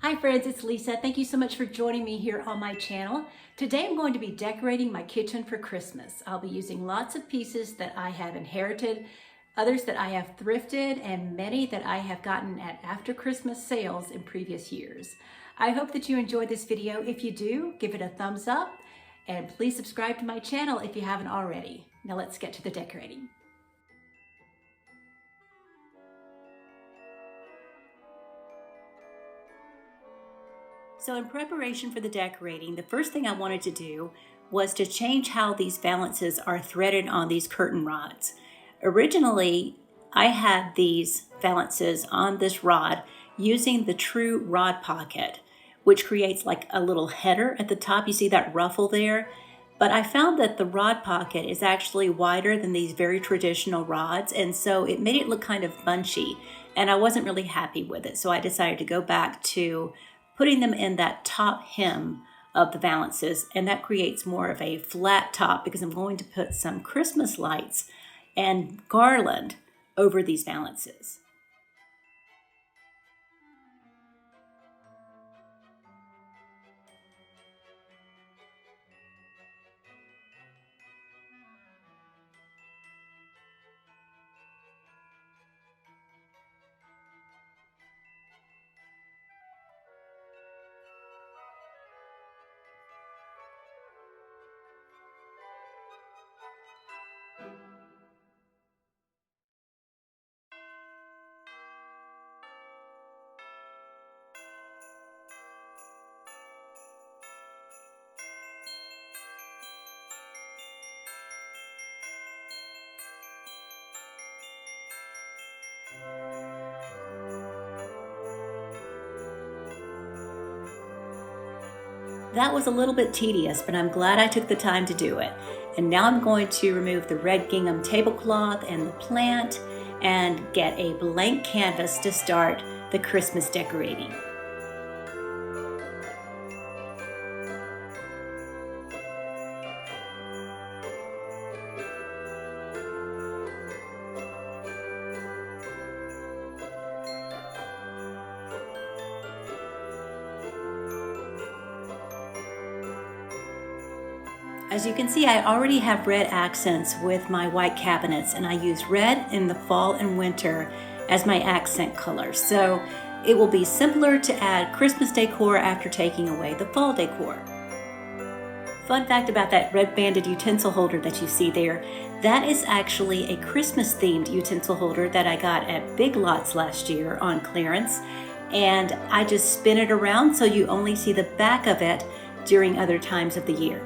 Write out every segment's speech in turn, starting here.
Hi friends, it's Lisa. Thank you so much for joining me here on my channel. Today I'm going to be decorating my kitchen for Christmas. I'll be using lots of pieces that I have inherited, others that I have thrifted, and many that I have gotten at after Christmas sales in previous years. I hope that you enjoyed this video. If you do, give it a thumbs up and please subscribe to my channel if you haven't already. Now let's get to the decorating. So in preparation for the decorating, the first thing I wanted to do was to change how these valances are threaded on these curtain rods. Originally, I had these valances on this rod using the true rod pocket, which creates like a little header at the top. You see that ruffle there? But I found that the rod pocket is actually wider than these very traditional rods, and so it made it look kind of bunchy, and I wasn't really happy with it. So I decided to go back to putting them in that top hem of the valances, and that creates more of a flat top because I'm going to put some Christmas lights and garland over these valances. That was a little bit tedious, but I'm glad I took the time to do it. And now I'm going to remove the red gingham tablecloth and the plant and get a blank canvas to start the Christmas decorating. As you can see, I already have red accents with my white cabinets, and I use red in the fall and winter as my accent color. So it will be simpler to add Christmas decor after taking away the fall decor. Fun fact about that red banded utensil holder that you see there, that is actually a Christmas themed utensil holder that I got at Big Lots last year on clearance. And I just spin it around so you only see the back of it during other times of the year.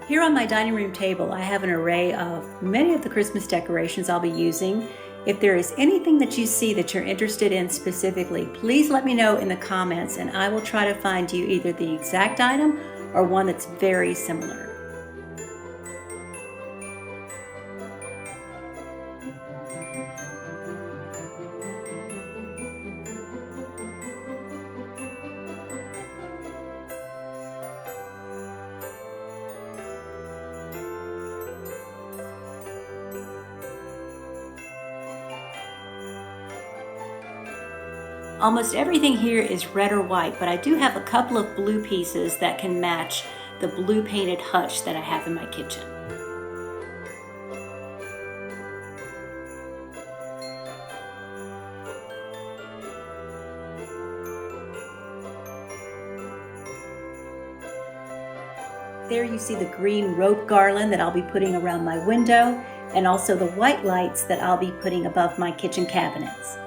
Here on my dining room table, I have an array of many of the Christmas decorations I'll be using. If there is anything that you see that you're interested in specifically, please let me know in the comments and I will try to find you either the exact item or one that's very similar. Almost everything here is red or white, but I do have a couple of blue pieces that can match the blue painted hutch that I have in my kitchen. There you see the green rope garland that I'll be putting around my window, and also the white lights that I'll be putting above my kitchen cabinets.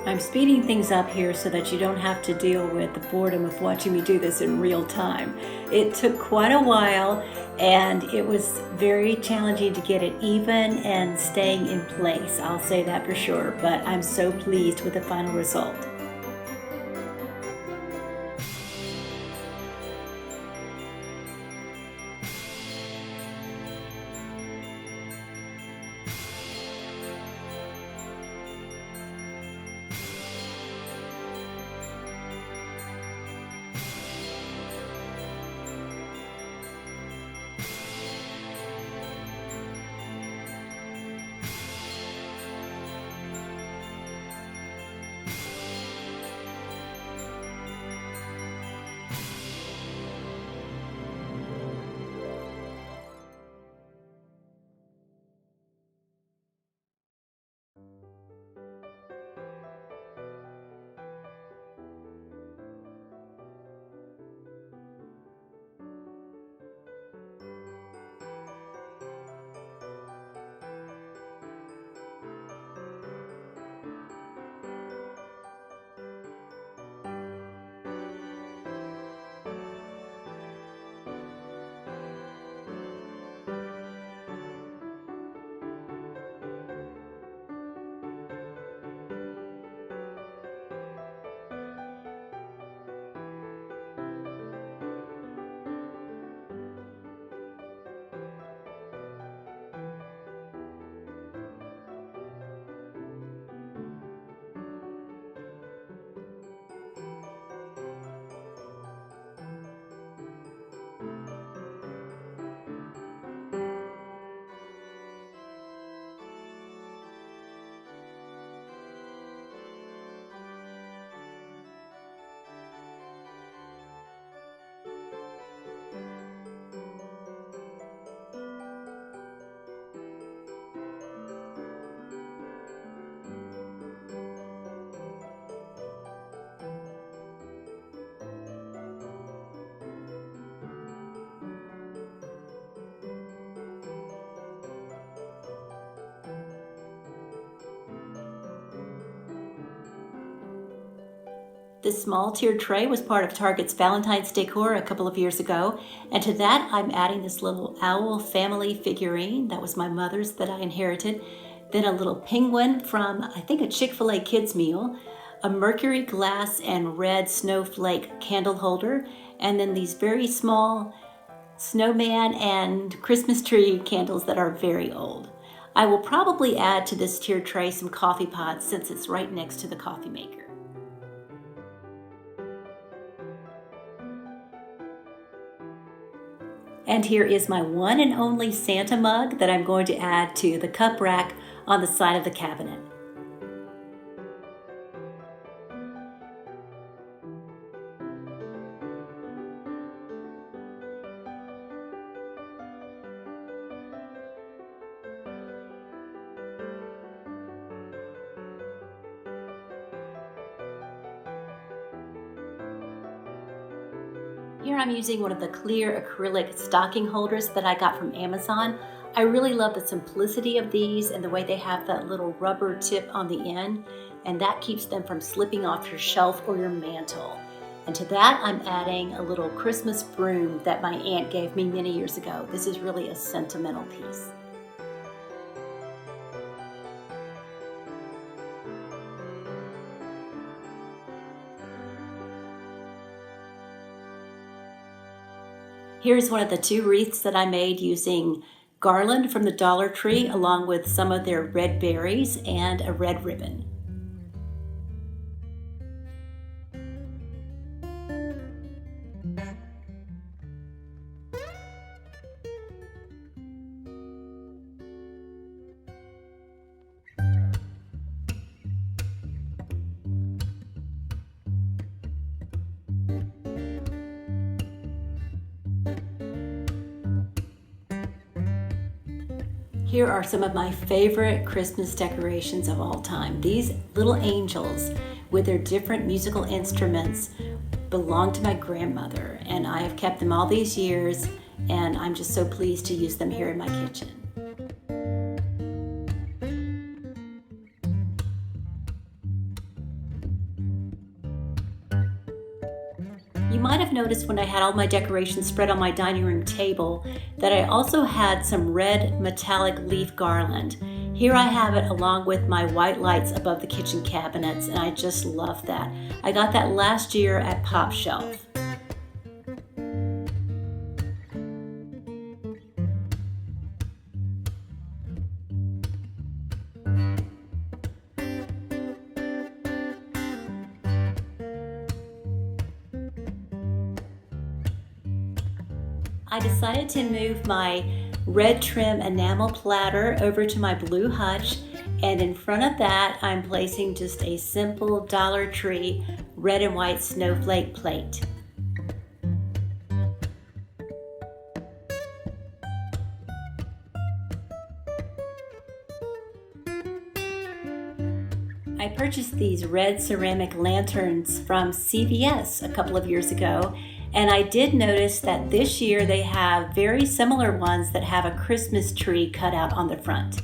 I'm speeding things up here so that you don't have to deal with the boredom of watching me do this in real time. It took quite a while and it was very challenging to get it even and staying in place. I'll say that for sure, but I'm so pleased with the final result. This small tiered tray was part of Target's Valentine's decor a couple of years ago, and to that I'm adding this little owl family figurine that was my mother's that I inherited, then a little penguin from I think a Chick-fil-A kids meal, a mercury glass and red snowflake candle holder, and then these very small snowman and Christmas tree candles that are very old. I will probably add to this tiered tray some coffee pots since it's right next to the coffee maker. And here is my one and only Santa mug that I'm going to add to the cup rack on the side of the cabinet. Here I'm using one of the clear acrylic stocking holders that I got from Amazon. I really love the simplicity of these and the way they have that little rubber tip on the end, and that keeps them from slipping off your shelf or your mantle. And to that I'm adding a little Christmas broom that my aunt gave me many years ago. This is really a sentimental piece. Here's one of the two wreaths that I made using garland from the Dollar Tree along with some of their red berries and a red ribbon. Here are some of my favorite Christmas decorations of all time. These little angels with their different musical instruments belong to my grandmother, and I have kept them all these years, and I'm just so pleased to use them here in my kitchen. You might have noticed when I had all my decorations spread on my dining room table that I also had some red metallic leaf garland. Here I have it along with my white lights above the kitchen cabinets, and I just love that. I got that last year at Pop Shelf. I decided to move my red trim enamel platter over to my blue hutch, and in front of that I'm placing just a simple Dollar Tree red and white snowflake plate. I purchased these red ceramic lanterns from CVS a couple of years ago, and I did notice that this year they have very similar ones that have a Christmas tree cut out on the front.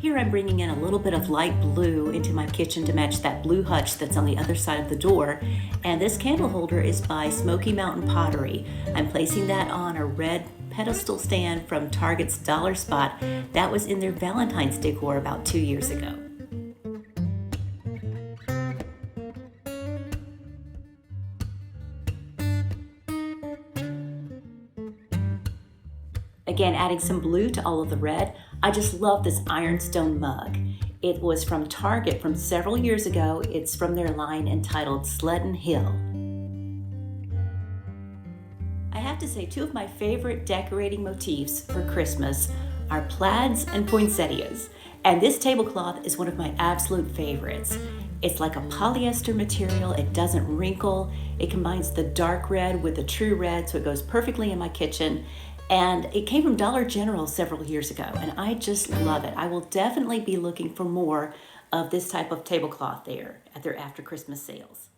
Here I'm bringing in a little bit of light blue into my kitchen to match that blue hutch that's on the other side of the door. And this candle holder is by Smoky Mountain Pottery. I'm placing that on a red pedestal stand from Target's Dollar Spot. That was in their Valentine's decor about 2 years ago. Again, adding some blue to all of the red. I just love this ironstone mug. It was from Target from several years ago. It's from their line entitled Sleddon Hill. I have to say, two of my favorite decorating motifs for Christmas are plaids and poinsettias. And this tablecloth is one of my absolute favorites. It's like a polyester material. It doesn't wrinkle. It combines the dark red with the true red, so it goes perfectly in my kitchen. And it came from Dollar General several years ago, and I just love it. I will definitely be looking for more of this type of tablecloth there at their after Christmas sales.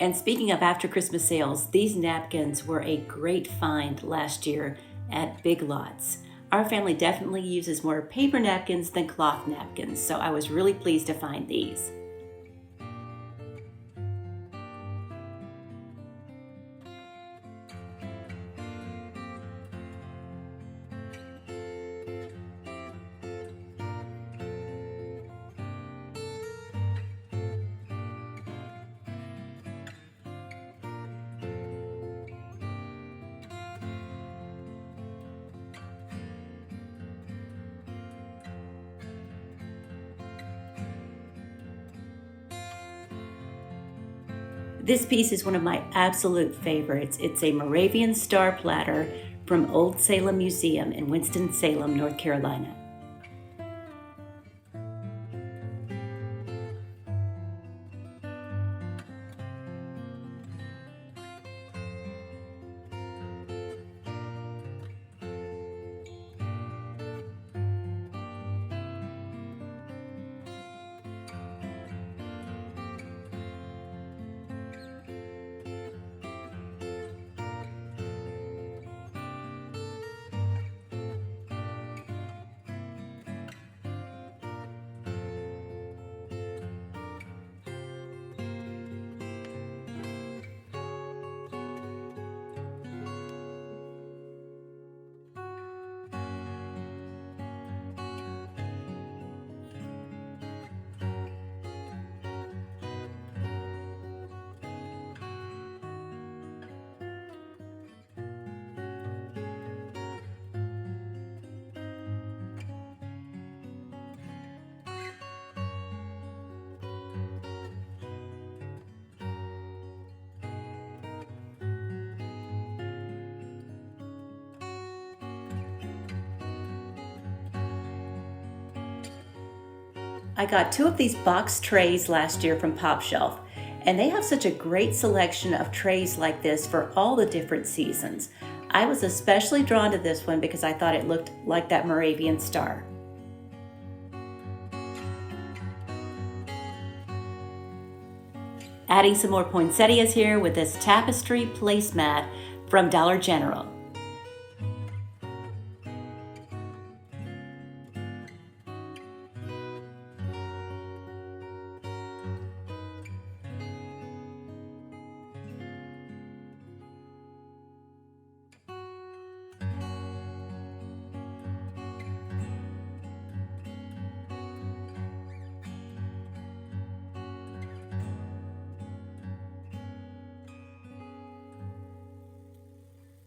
And speaking of after Christmas sales, these napkins were a great find last year at Big Lots. Our family definitely uses more paper napkins than cloth napkins, so I was really pleased to find these. This piece is one of my absolute favorites. It's a Moravian star platter from Old Salem Museum in Winston-Salem, North Carolina. I got 2 of these box trays last year from Pop Shelf, and they have such a great selection of trays like this for all the different seasons. I was especially drawn to this one because I thought it looked like that Moravian star. Adding some more poinsettias here with this tapestry placemat from Dollar General.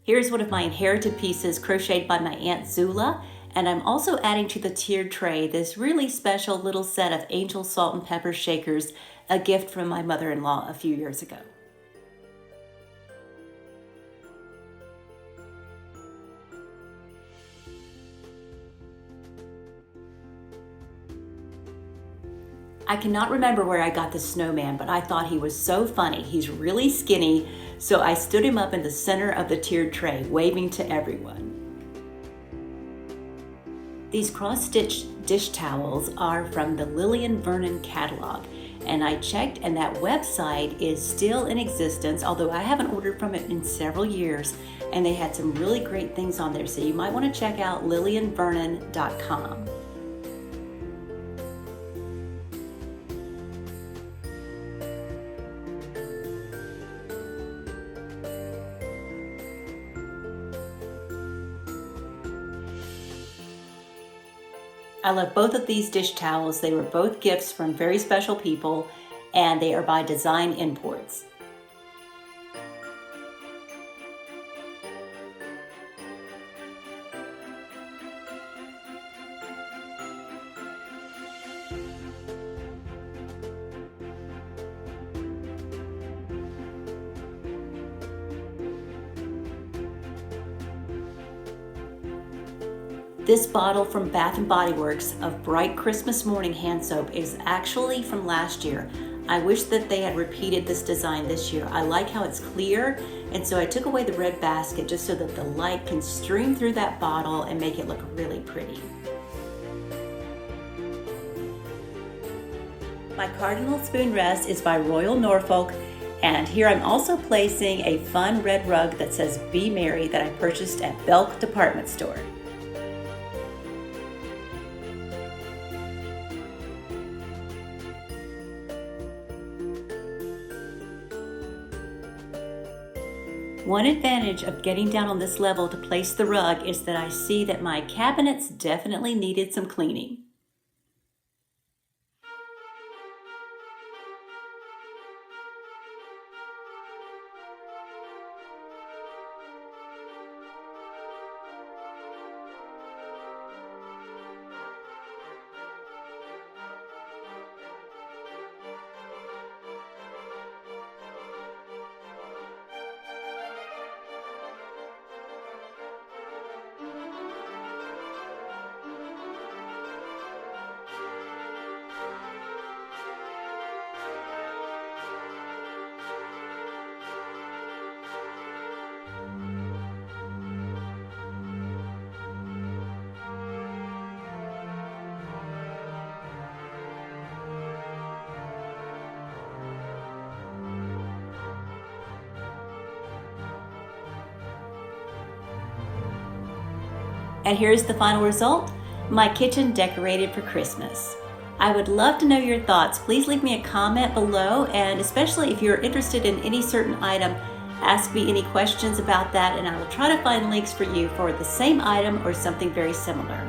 Here's one of my inherited pieces crocheted by my Aunt Zula, and I'm also adding to the tiered tray this really special little set of angel salt and pepper shakers, a gift from my mother-in-law a few years ago. I cannot remember where I got the snowman, but I thought he was so funny. He's really skinny, so I stood him up in the center of the tiered tray, waving to everyone. These cross-stitch dish towels are from the Lillian Vernon catalog, and I checked and that website is still in existence, although I haven't ordered from it in several years, and they had some really great things on there, so you might want to check out lillianvernon.com. I love both of these dish towels. They were both gifts from very special people, and they are by Design Imports. This bottle from Bath & Body Works of Bright Christmas Morning hand soap is actually from last year. I wish that they had repeated this design this year. I like how it's clear, and so I took away the red basket just so that the light can stream through that bottle and make it look really pretty. My Cardinal Spoon Rest is by Royal Norfolk, and here I'm also placing a fun red rug that says Be Merry that I purchased at Belk Department Store. One advantage of getting down on this level to place the rug is that I see that my cabinets definitely needed some cleaning. And here's the final result, my kitchen decorated for Christmas. I would love to know your thoughts. Please leave me a comment below, and especially if you're interested in any certain item, ask me any questions about that, and I will try to find links for you for the same item or something very similar.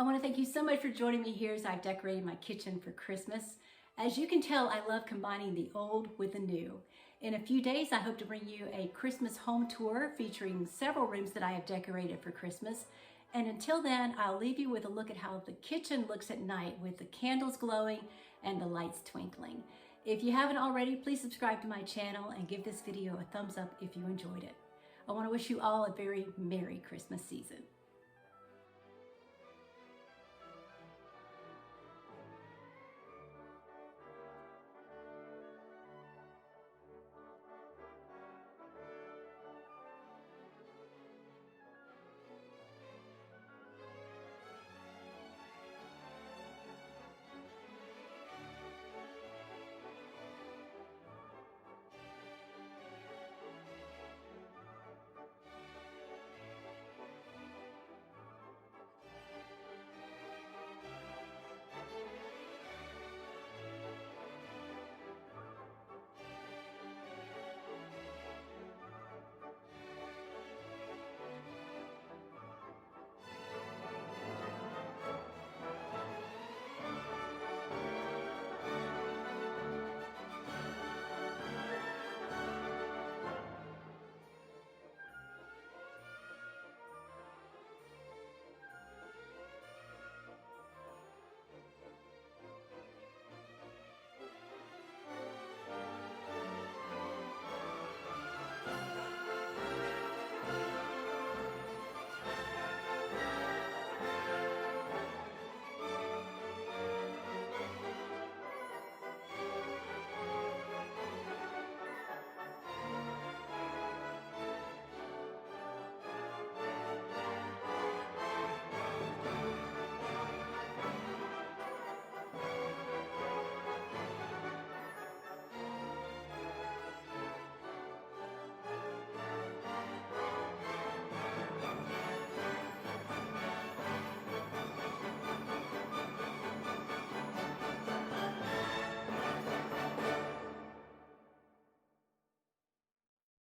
I want to thank you so much for joining me here as I've decorated my kitchen for Christmas. As you can tell, I love combining the old with the new. In a few days, I hope to bring you a Christmas home tour featuring several rooms that I have decorated for Christmas. And until then, I'll leave you with a look at how the kitchen looks at night with the candles glowing and the lights twinkling. If you haven't already, please subscribe to my channel and give this video a thumbs up if you enjoyed it. I want to wish you all a very Merry Christmas season.